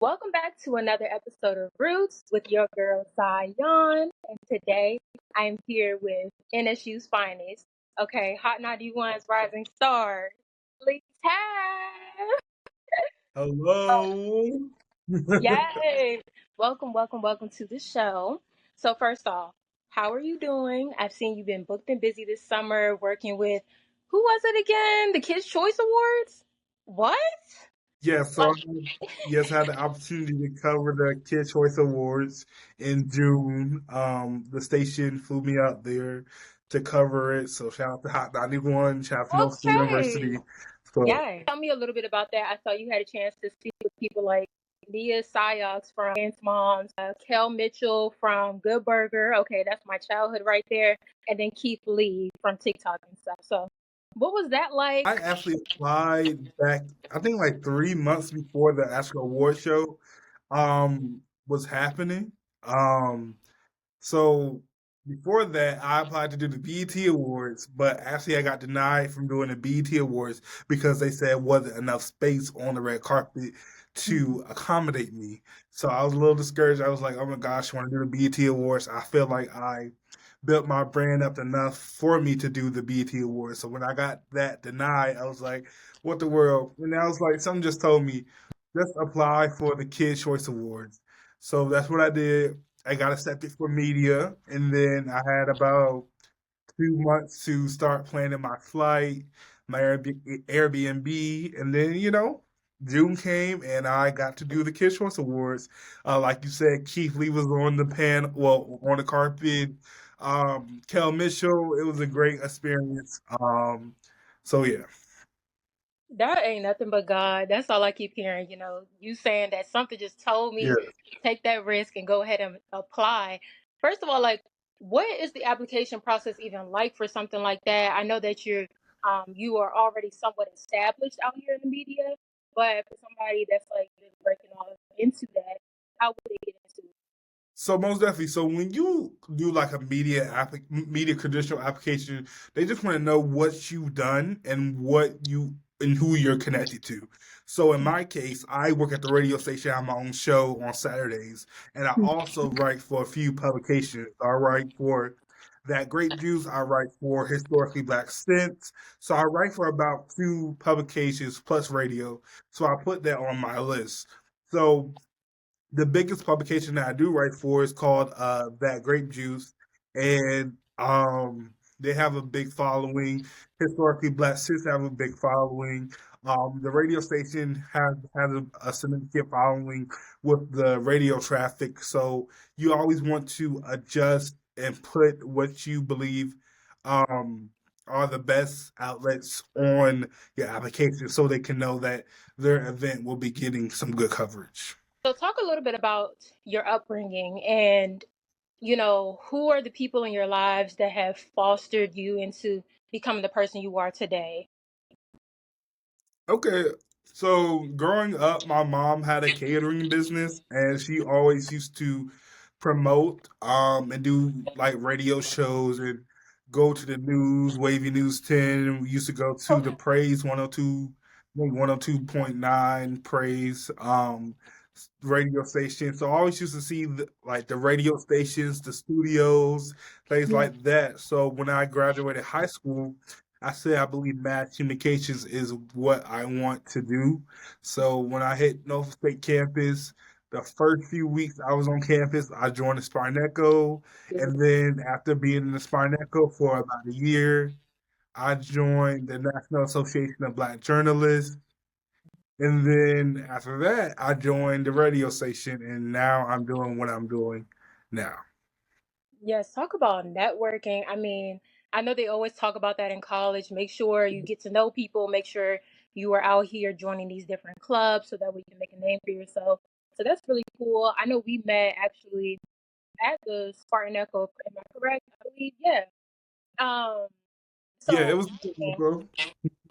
Welcome back to another episode of Roots with your girl Zion. And today I am here with NSU's finest. Okay, Hot 91's rising star, Leektav. Hello. Yay! Welcome to the show. So first off, how are you doing? I've seen you've been booked and busy this summer working with who was it again? The Kids Choice Awards? What? Yeah, so I had the opportunity to cover the Kid Choice Awards in June. The station flew me out there to cover it. So shout out to Hot 91, shout out to Norfolk State Okay. University. So Yeah. Tell me a little bit about that. I saw you had a chance to speak with people like Nia Syox from Dance Moms, Kel Mitchell from Good Burger. Okay, that's my childhood right there. And then Keith Lee from TikTok and stuff. So, what was that like? I actually applied back, I think like 3 months before the actual award show was happening. Um So before that, I applied to do the BET Awards, but actually I got denied from doing the BET Awards because they said wasn't enough space on the red carpet to accommodate me. So I was a little discouraged. I was like, oh my gosh, I want to do the BET Awards. I feel like I built my brand up enough for me to do the BET Awards. So when I got that denied, I was like, what the world? And I was like, something just told me, just apply for the Kids Choice Awards. So that's what I did. I got accepted for media, and then I had about 2 months to start planning my flight, my Airbnb, and then June came and I got to do the Kids Choice Awards. Like you said, Keith Lee was on the on the carpet. Kel Mitchell, it was a great experience. So yeah, That ain't nothing but God. That's all I keep hearing. You saying that something just told yeah. me take that risk and go ahead and apply. First of all, like, what is the application process even like for something like that? I know that you are already somewhat established out here in the media, but for somebody that's like really breaking off into that, how would they get into it? So most definitely. So when you do like a media traditional application, they just want to know what you've done and who you're connected to. So in my case, I work at the radio station. I have my own show on Saturdays, and I also write for a few publications. I write for That Grape Juice. I write for Historically Black Sense. So I write for about two publications plus radio. So I put that on my list. So the biggest publication that I do write for is called That Grape Juice, and they have a big following. Historically Black Sis have a big following. The radio station has a significant following with the radio traffic, so you always want to adjust and put what you believe um, are the best outlets on your application so they can know that their event will be getting some good coverage. So talk a little bit about your upbringing and who are the people in your lives that have fostered you into becoming the person you are today? Okay, so growing up, my mom had a catering business, and she always used to promote and do like radio shows and go to the news, Wavy News 10. We used to go to the Praise 102, maybe 102.9 Praise radio station. So I always used to see like the radio stations, the studios, things Yeah. like that. So when I graduated high school, I said I believe mass communications is what I want to do. So when I hit Norfolk State campus, the first few weeks I was on campus, I joined the Sparneco. And then after being in the Sparneco for about a year, I joined the National Association of Black Journalists. And then after that, I joined the radio station, and now I'm doing what I'm doing now. Yes, talk about networking. I mean, I know they always talk about that in college. Make sure you get to know people, make sure you are out here joining these different clubs so that way you can make a name for yourself. So that's really cool. I know we met actually at the Spartan Echo, am I correct? I believe, yeah. Um, Yeah, it so was bro.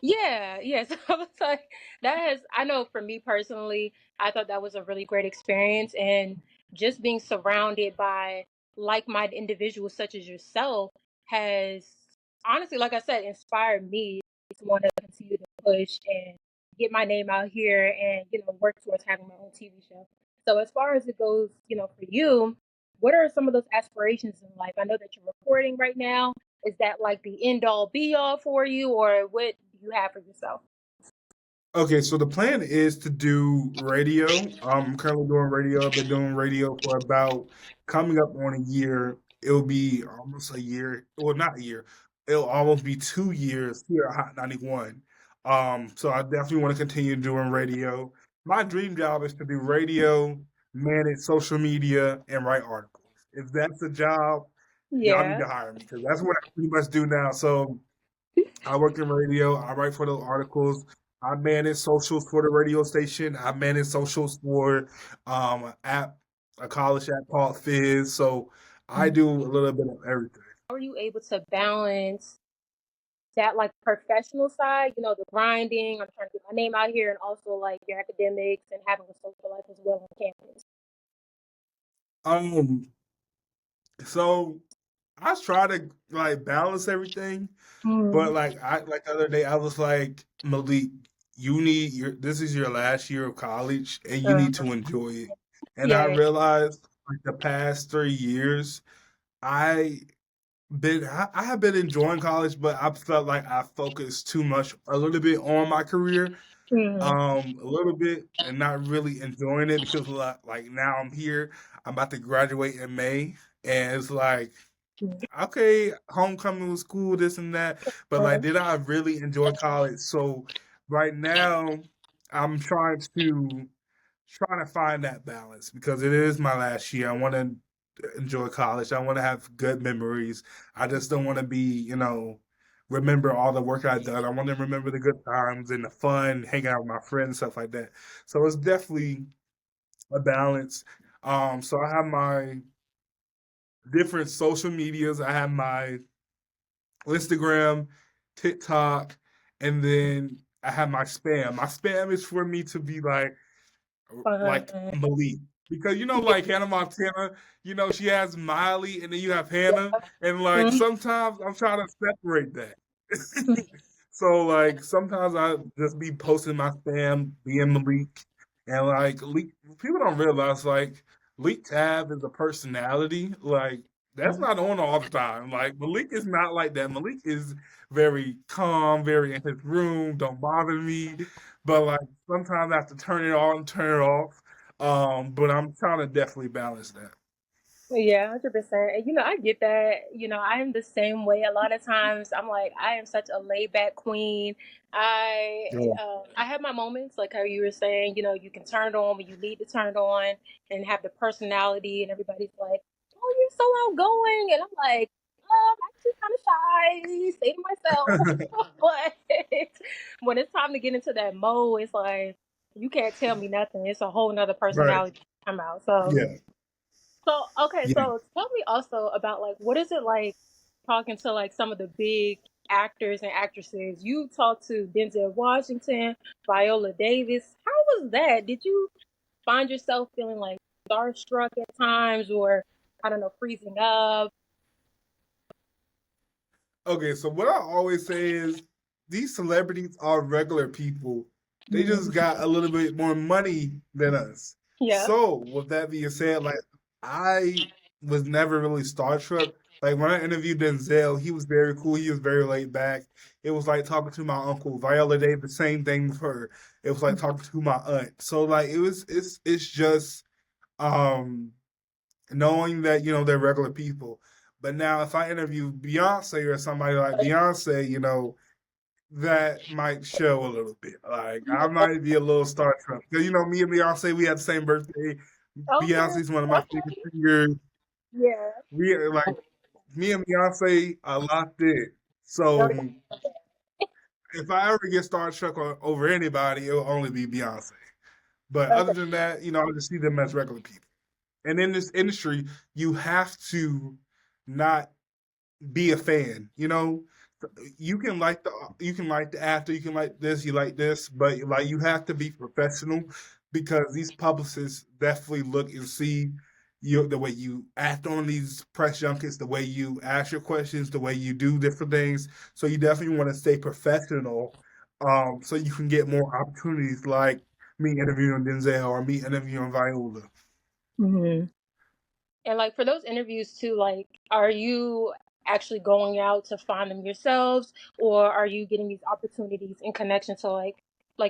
yeah, yes. I was like, that has, I know for me personally, I thought that was a really great experience. And just being surrounded by like minded individuals such as yourself has honestly, like I said, inspired me to want to continue to push and get my name out here and, work towards having my own TV show. So as far as it goes, for you, what are some of those aspirations in life? I know that you're recording right now. Is that like the end all be all for you, or what do you have for yourself? Okay, so the plan is to do radio. I'm currently doing radio. I've been doing radio for about coming up on a year. It'll be almost a year. Well, not a year. It'll almost be 2 years here at Hot 91. So I definitely want to continue doing radio. My dream job is to do radio, manage social media, and write articles. If that's a job, y'all need Yeah. to hire me because that's what I pretty much do now. So I work in radio. I write for those articles. I manage socials for the radio station. I manage socials for an app, a college app called Fizz. So I do a little bit of everything. How are you able to balance that like professional side, the grinding, I'm trying to get my name out here, and also like your academics and having a social life as well on campus? Um, so I try to like balance everything, but Mm. like the other day I was like, Malik, you need your this is your last year of college and you Uh, need to enjoy it. And I yeah. realized like the past 3 years, I I have been enjoying college, but I felt like I focused too much a little bit on my career, Mm. a little bit, and not really enjoying it because like now I'm here, I'm about to graduate in May, and it's like okay, homecoming was cool, this and that, but like, did I really enjoy college? So right now, I'm trying to find that balance because it is my last year. I want to enjoy college. I want to have good memories. I just don't want to be, remember all the work I've done. I want to remember the good times and the fun, hanging out with my friends, stuff like that. So it's definitely a balance. So I have my different social medias. I have my Instagram, TikTok, and then I have my spam. My spam is for me to be like Fun. Malik. Because Yeah. like Hannah Montana, she has Miley and then you have Hannah. And like Mhm. sometimes I'm trying to separate that. So like sometimes I just be posting my spam, being Malik. And like people don't realize like Leektav is a personality. Like that's not on all the time. Like Malik is not like that. Malik is very calm, very in his room, don't bother me. But like sometimes I have to turn it on, turn it off. But I'm trying to definitely balance that. Yeah, 100%. And I get that. I am the same way. A lot of times, I'm like, I am such a laid back queen. Yeah. I have my moments, like how you were saying. You can turn it on when you need to turn it on, and have the personality. And everybody's like, "Oh, you're so outgoing," and I'm like, I'm actually kind of shy. Stay to myself. But when it's time to get into that mode, it's like you can't tell me nothing. It's a whole nother Right. personality come out. So. Yeah. So okay, Yeah. so tell me also about like what is it like talking to like some of the big actors and actresses? You talked to Denzel Washington, Viola Davis. How was that? Did you find yourself feeling like starstruck at times, or I don't know, freezing up? Okay, so what I always say is these celebrities are regular people. They just Mhm. got a little bit more money than us. Yeah. So, with that being said, like I was never really starstruck. Like when I interviewed Denzel, he was very cool. He was very laid back. It was like talking to my uncle. Viola Davis, same thing with her. It was like talking to my aunt. So like it's just um knowing that they're regular people. But now, if I interview Beyonce or somebody like Beyonce, that might show a little bit. Like I might be a little starstruck because me and Beyonce, we had the same birthday. Okay. Beyonce's one of my favorite singers. Yeah. We like me and Beyonce are locked in. So Okay. if I ever get starstruck over anybody, it'll only be Beyonce. But other Okay. than that, I just see them as regular people. And in this industry, you have to not be a fan. You can like the actor, you can like this, you like this, but like you have to be professional because these publicists definitely look and see the way you act on these press junkets, the way you ask your questions, the way you do different things. So you definitely want to stay professional. so you can get more opportunities like me interviewing Denzel or me interviewing Viola. Hmm. And like for those interviews too, like are you actually going out to find them yourselves, or are you getting these opportunities in connection to like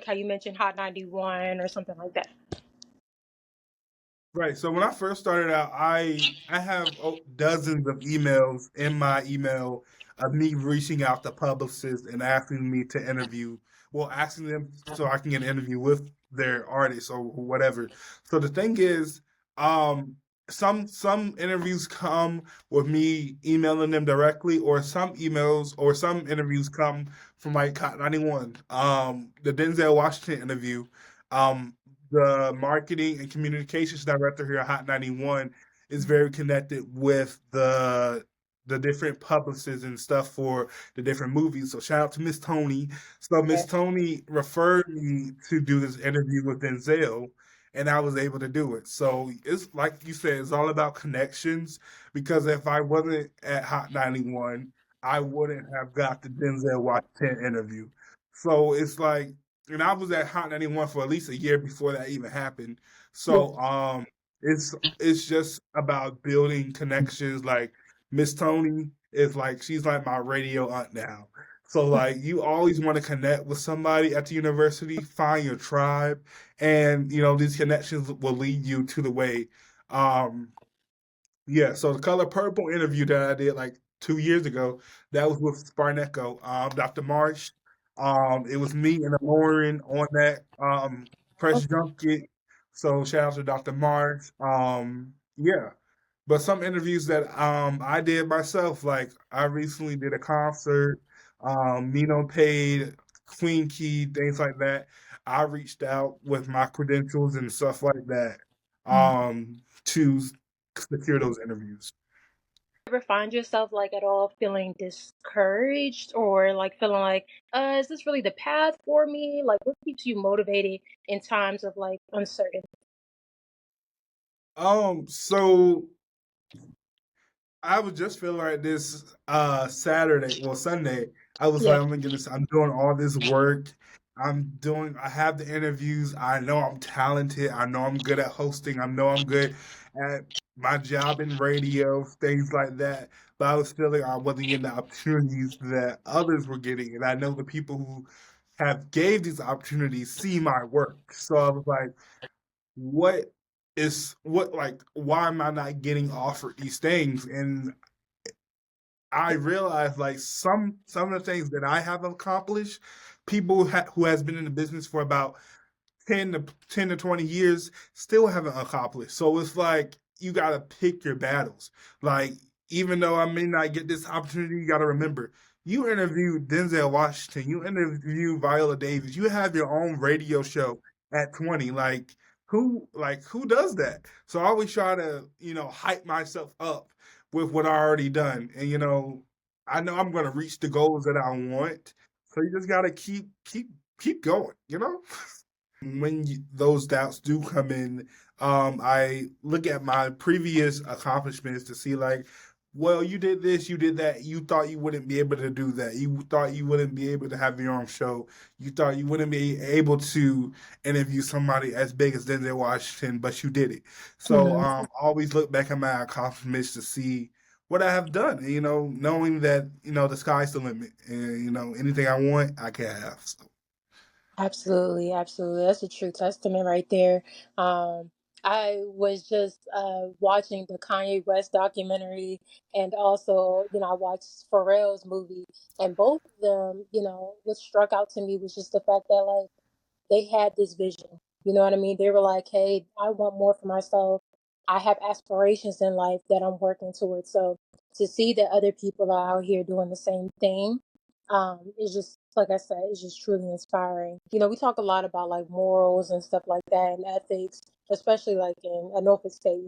how you mentioned Hot 91 or something like that? Right. So when I first started out, I have dozens of emails in my email of me reaching out to publicists and asking me to interview. Well, asking them so I can get an interview with their artists or whatever. So the thing is, um, some interviews come with me emailing them directly, or some emails or some interviews come from like Hot 91. The Denzel Washington interview. Um, the marketing and communications director here at Hot 91 is very connected with the different publicists and stuff for the different movies. So shout out to Miss Tony. So Miss Tony referred me to do this interview with Denzel, and I was able to do it. So it's like you said, it's all about connections. Because if I wasn't at Hot 91, I wouldn't have got the Denzel Washington interview. So it's like, and I was at Hot 91 for at least a year before that even happened. Yeah. So it's just about building connections. Like Miss Tony is like, she's like my radio aunt now. So like you always want to connect with somebody at the university, find your tribe, and these connections will lead you to the way. Um yeah, so the Color Purple interview that I did like 2 years ago, that was with Sparneco, Dr. Marsh. It was me and Lauren on that press junket. So shout out to Dr. Marsh. Yeah. But some interviews that I did myself, like I recently did a concert, Nino paid, Queen Key, things like that. I reached out with my credentials and stuff like that to secure those interviews. Ever find yourself like at all feeling discouraged or like feeling like, is this really the path for me? Like what keeps you motivated in times of like uncertainty? So I was just feeling like this Saturday, well Sunday. I was Yeah. like, oh my goodness, I'm doing all this work. I have the interviews. I know I'm talented. I know I'm good at hosting. I know I'm good at my job in radio, things like that. But I was feeling I wasn't getting the opportunities that others were getting. And I know the people who have gave these opportunities see my work. So I was like, why am I not getting offered these things? And I realized like some of the things that I have accomplished, people who has been in the business for about 10 to 20 years still haven't accomplished. So it's like you got to pick your battles. Like, even though I may not get this opportunity, you got to remember you interviewed Denzel Washington, you interviewed Viola Davis, you have your own radio show at 20. Like who does that? So I always try to, hype myself up with what I already done. And I know I'm gonna reach the goals that I want. So you just gotta keep going. When those doubts do come in, I look at my previous accomplishments to see like, well, you did this, you did that. You thought you wouldn't be able to do that. You thought you wouldn't be able to have your own show. You thought you wouldn't be able to interview somebody as big as Denzel Washington, but you did it. So Mhm. I always look back at my accomplishments to see what I have done. And, knowing that the sky's the limit, and anything I want, I can have. So. Absolutely, absolutely. That's a true testament right there. Um, I was just watching the Kanye West documentary, and also, I watched Pharrell's movie, and both of them, what struck out to me was just the fact that like they had this vision. You know what I mean? They were like, hey, I want more for myself. I have aspirations in life that I'm working towards. So to see that other people are out here doing the same thing, is just, like I said, it's just truly inspiring. We talk a lot about like morals and stuff like that and ethics, especially like in Norfolk State,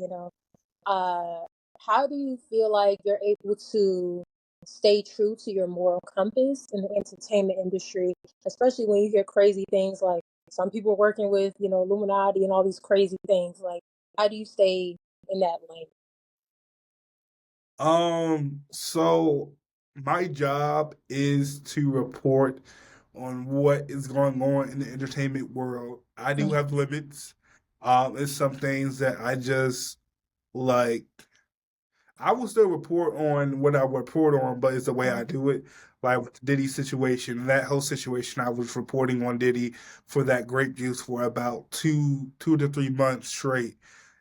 uh, how do you feel like you're able to stay true to your moral compass in the entertainment industry, especially when you hear crazy things like some people working with, Illuminati and all these crazy things? Like, how do you stay in that lane? So my job is to report on what is going on in the entertainment world. I do have limits. It's some things that I just like I will still report on what I report on, but it's the way I do it. Like with the Diddy situation, that whole situation, I was reporting on Diddy for that grape juice for about two to 3 months straight.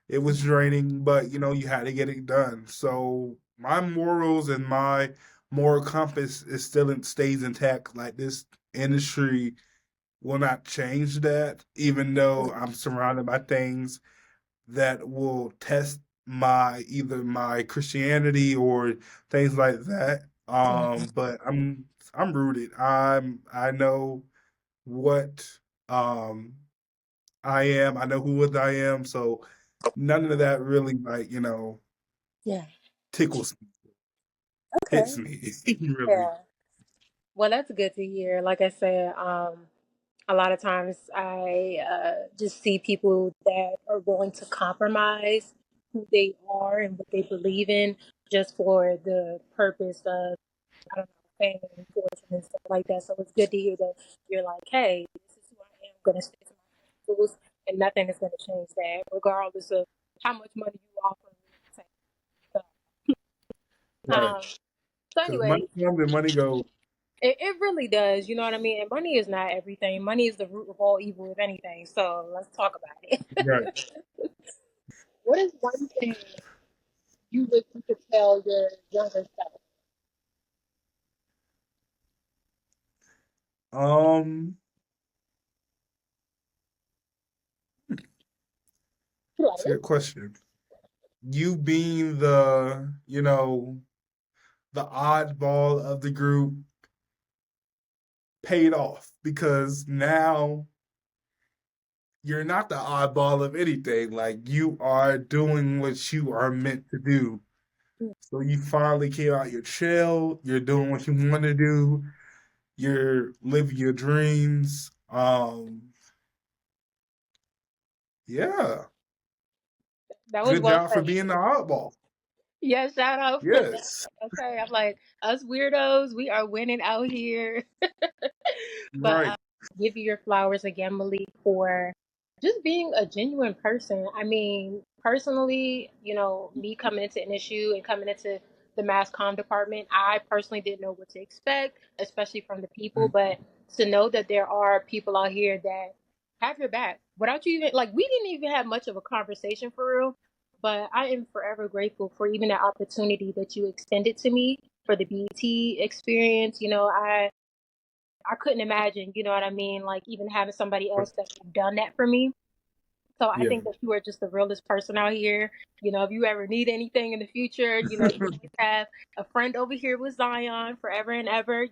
It was draining, but you had to get it done. So my morals and my moral compass is still stays intact. Like this industry will not change that, even though I'm surrounded by things that will test my either my Christianity or things like that. But I'm rooted. I know what um I am. I know who I am. So none of that really Yeah. tickles me, hits Okay. me really. Yeah. Well, that's good to hear. Like I said, a lot of times I just see people that are willing to compromise who they are and what they believe in just for the purpose of, I don't know, fame and fortune and stuff like that. So it's good to hear that you're like, hey, this is who I am. I'm going to stick to my principles and nothing is going to change that, regardless of how much money you offer me. So, Right. so Because money anyway, comes and money goes. it really does. You know what I mean? And money is not everything. Money is the root of all evil, if anything. So let's talk about it. Right. What is one thing you wish you could tell your younger self? Um, it's a Like, good question. You being the oddball of the group paid off because now you're not the oddball of anything. Like you are doing what you are meant to do. So you finally came out your shell. You're doing what you want to do. You're living your dreams. Yeah. that was Good well job for said. being the oddball. Yeah, shout out for that. Yes. Okay, I'm like, us weirdos, we are winning out here. But Right. give you your flowers again, Malik, for just being a genuine person. I mean, personally, me coming into an issue and coming into the mass comm department, I personally didn't know what to expect, especially from the people. But to know that there are people out here that have your back without you even like, we didn't even have much of a conversation for real. But I am forever grateful for even the opportunity that you extended to me for the BET experience. I couldn't imagine, you know what I mean? Like even having somebody else that had done that for me. So I Yeah. think that you are just the realest person out here. If you ever need anything in the future, you always have a friend over here with Zion forever and ever,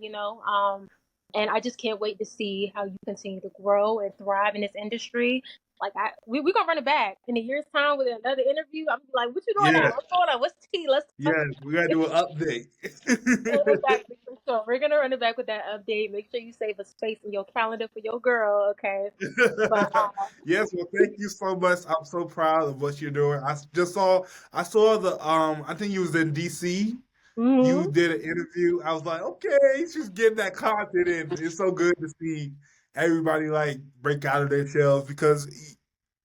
and I just can't wait to see how you continue to grow and thrive in this industry. Like we're gonna run it back in a year's time with another interview. I'm like, what you doing now? Yeah. What's going on? What's the tea? Let's talk. Yeah. We gotta do an update. Exactly, for sure. We're gonna run it back with that update. Make sure you save a space in your calendar for your girl, okay? But Yes, well, thank you so much. I'm so proud of what you're doing. I saw the I think you was in DC. You mhm. did an interview. I was like, okay, she's getting that content in. It's so good to see everybody like break out of their shells because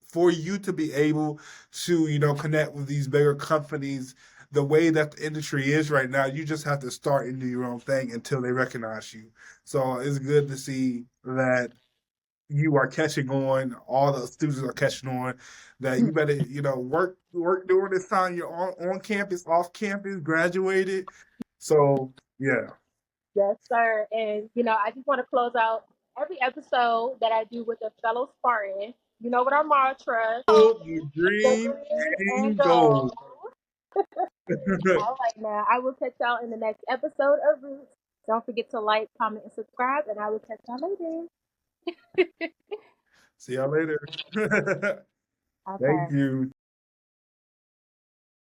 for you to be able to, connect with these bigger companies the way that the industry is right now, you just have to start and do your own thing until they recognize you. So it's good to see that you are catching on, all the students are catching on, that you better, work during this time you're on campus, off campus, graduated. So yeah. Yes, sir. And I just want to close out every episode that I do with a fellow Spartan. You know what our mantra? The Go green green and and go. gold. All right, now I will catch y'all in the next episode of Roots. Don't forget to like, comment, and subscribe, and I will catch y'all later. See y'all later. Thank Okay. you.